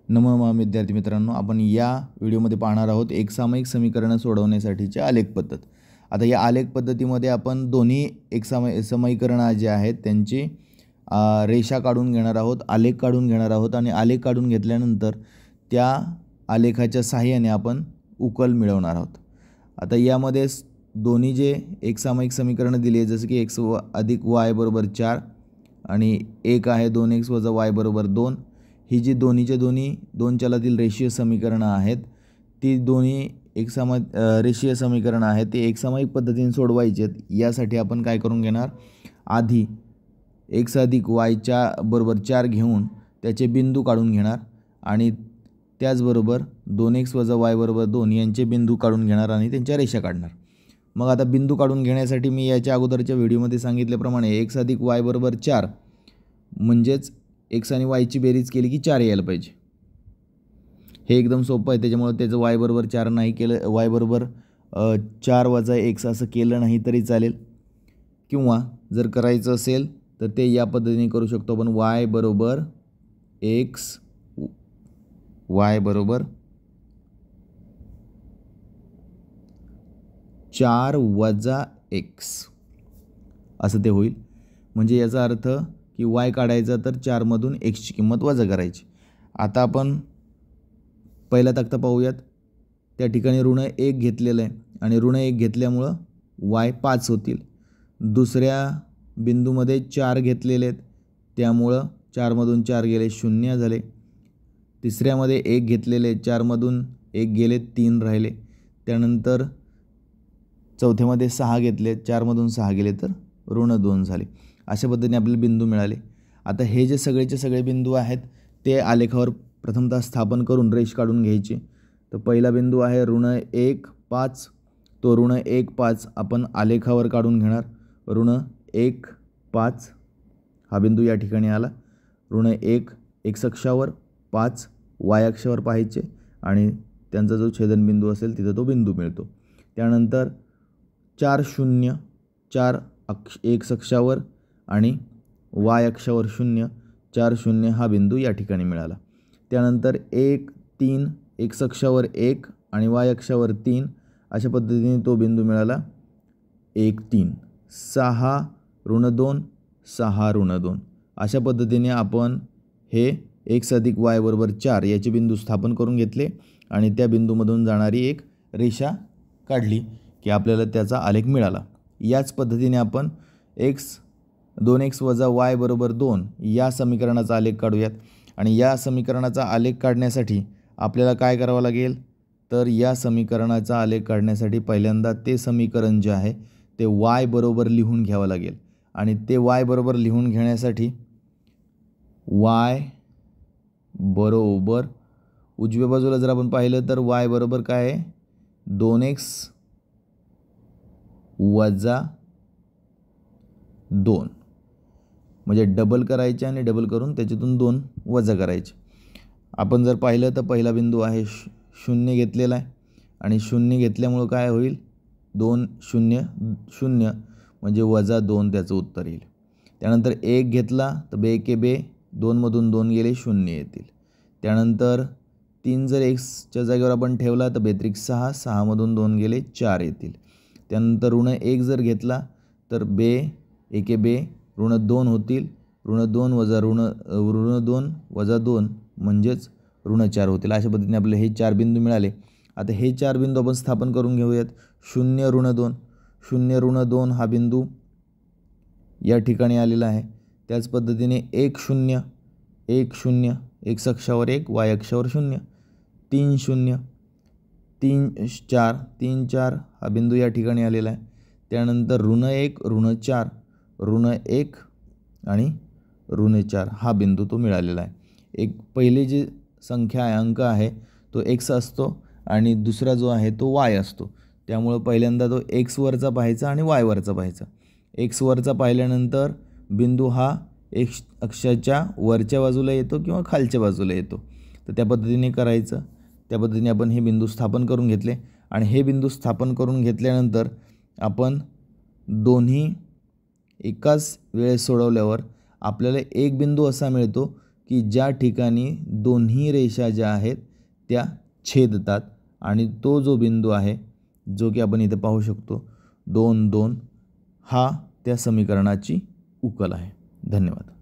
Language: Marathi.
नमस्कार विद्यार्थी मित्रांनो, आपण या व्हिडिओमध्ये पाहणार आहोत एकसामायिक समीकरण सोडवण्यासाठीची आलेख पद्धत। आता या आलेख पद्धतीमध्ये आपण दोन्ही समीकरण जे आहेत त्यांची रेषा काढून घेणार आहोत, आलेख काढून घेणार आहोत आणि आलेख काढून घेतल्यानंतर त्या आलेखाच्या सहाय्याने आपण उकल मिळवणार आहोत। आता यामध्ये दोन्ही जे एकसामायिक समीकरण दिली आहे, जसे की x अधिक y बरोबर 4 आणि एक आहे 2x वजा y बरोबर 2, ही जी दोन्हीचे दोन्ही दोन चलातील रेषीय समीकरणं आहेत, ती दोन्ही रेषीय समीकरणं आहेत, ते एकसामायिक पद्धतीने सोडवायची आहेत। यासाठी आपण काय करून घेणार, आधी x अधिक y बरोबर 4 घेऊन त्याचे बिंदू काढून घेणार आणि त्याचबरोबर 2x वजा y बरोबर 2 यांचे बिंदू काढून घेणार आणि त्यांच्या रेषा काढणार। मग आता बिंदू काढून घेण्यासाठी मी याच्या अगोदरच्या व्हिडिओमध्ये सांगितल्याप्रमाणे x अधिक y बरोबर 4 म्हणजेच x आणि y ची बेरीज केली की 4 यायला पाहिजे। हे एकदम सोपं आहे, त्याच्यामुळे त्याचं y बरोबर 4 नाही केलं, y बरोबर 4 वजा x असं केलं नाही तरी चालेल, किंवा जर करायचं असेल तर ते या पद्धतीने करू शकतो आपण। y बरोबर x, y बरोबर 4 वजा x असं ते होईल। म्हणजे याचा अर्थ की y काढायचा तर 4 मधून x ची किंमत वजा करायची। आता आपण पहिला तक्ता पाहूयात। त्या ठिकाणी ऋण 1 घेतलेलं आहे आणि ऋण 1 घेतल्यामुळं y 5 होतील। दुसऱ्या बिंदूमध्ये 4 घेतलेले आहेत, त्यामुळं 4 मधून 4 गेले 0 झाले। तिसऱ्यामध्ये 1 घेतलेले, 4 मधून 1 गेले 3 राहिले। त्यानंतर चौथ्यामध्ये 6 घेतले, 4 मधून 6 गेले तर ऋण 2 झाले। अशा पद्धतीने आपल्याला बिंदू मिळाले। आता हे जे सगळेचे सगळे बिंदू आहेत ते आलेखावर प्रथमतः स्थापन करून रेष काढून घ्यायची। तर पहिला बिंदू आहे ऋण 1 5, तो ऋण 1 5 आपण आलेखावर काढून घेणार। ऋण 1 5 हा बिंदू या ठिकाणी आला। ऋण 1 x अक्षावर, 5 y अक्षावर पाहायचे आणि त्यांचा जो छेदनबिंदू असेल तिथं तो बिंदू मिळतो। त्यानंतर 4 0, 4 x अक्षावर आणि y अक्षावर 0, 4 0 हा बिंदू या ठिकाणी मिळाला। त्यानंतर 1 3 x अक्षावर 1 आणि y अक्षावर 3 अशा पद्धतीने तो बिंदू मिळाला 1 3, 6 ऋण 2 6 ऋण 2 अशा पद्धतीने आपण हे x अधिक y बरोबर 4 याचे बिंदू स्थापन करून घेतले आणि त्या बिंदूमधून जाणारी एक रेषा काढली की आपल्याला त्याचा आलेख मिळाला। याच पद्धतीने आपण 2x वजा y बरोबर 2 या समीकरणाचा आलेख काढूयात। आणि या समीकरणाचा आलेख काढण्यासाठी आपल्याला काय करावं लागेल, तर या समीकरणाचा आलेख काढण्यासाठी पहिल्यांदा ते समीकरण जे आहे ते y बरोबर लिहून घ्यावं लागेल। आणि ते y बरोबर लिहून घेण्यासाठी y बरोबर उजव्या बाजूला जर आपण पाहिलं तर y बरोबर काय आहे, 2x वजा 2 म्हणजे डबल करायचे आणि डबल करून त्याच्यातून 2 वजा करायचे। आपण जर पाहिलं तर पहिला बिंदू आहे 0 घेतलेला आहे आणि 0 घेतल्यामुळं काय होईल, 2 0 0 म्हणजे वजा 2 त्याचं उत्तर येईल। त्यानंतर 1 घेतला तर बे के बे, 2 मधून 2 गेले 0 येतील। त्यानंतर 3 जर xच्या जागेवर आपण ठेवला तर बेत्रिक 6, 6 मधून 2 गेले 4 येतील। त्यानंतर ऋण 1 जर घेतला तर बे एके बे ऋण 2 होतील, ऋण 2 वजा ऋण 2 वजा 2 म्हणजेच ऋण 4 होतील। अशा पद्धतीने आपले हे 4 बिंदू मिळाले। आता हे 4 बिंदू आपण स्थापन करून घेऊयात। 0 ऋण 2, 0 ऋण 2 हा बिंदू या ठिकाणी आलेला आहे। त्याच पद्धतीने 1 0 1 0 x अक्षावर 1 y अक्षावर 0, 3 0 3 4 3 4 हा बिंदू या ठिकाणी आलेला आहे। त्यानंतर ऋण 1 ऋण 4 ऋण 1 आणि ऋण 4 हा बिंदू तो मिळालेला आहे। एक पहिली जी संख्या आहे, अंक आहे, तो x असतो आणि दुसरा जो आहे तो y असतो। त्यामुळं पहिल्यांदा तो x वरचा पाहायचा आणि y वरचा पाहायचा। x वरचा पाहिल्यानंतर बिंदू हा x अक्षाच्या वरच्या बाजूला येतो किंवा खालच्या बाजूला येतो, तर त्या पद्धतीने करायचं। त्या पद्धतीने आपण हे बिंदू स्थापन करून घेतले आणि हे बिंदू स्थापन करून घेतल्यानंतर आपण दोन्ही एकाच वेळेस सोडवल्यावर आपल्याला एक बिंदू असा मिळतो की ज्या ठिकाणी दोन्ही रेषा ज्या आहेत त्या छेदतात आणि तो जो बिंदू आहे जो की आपण इथे पाहू शकतो 2, 2 हा त्या समीकरणाची उकल आहे. धन्यवाद.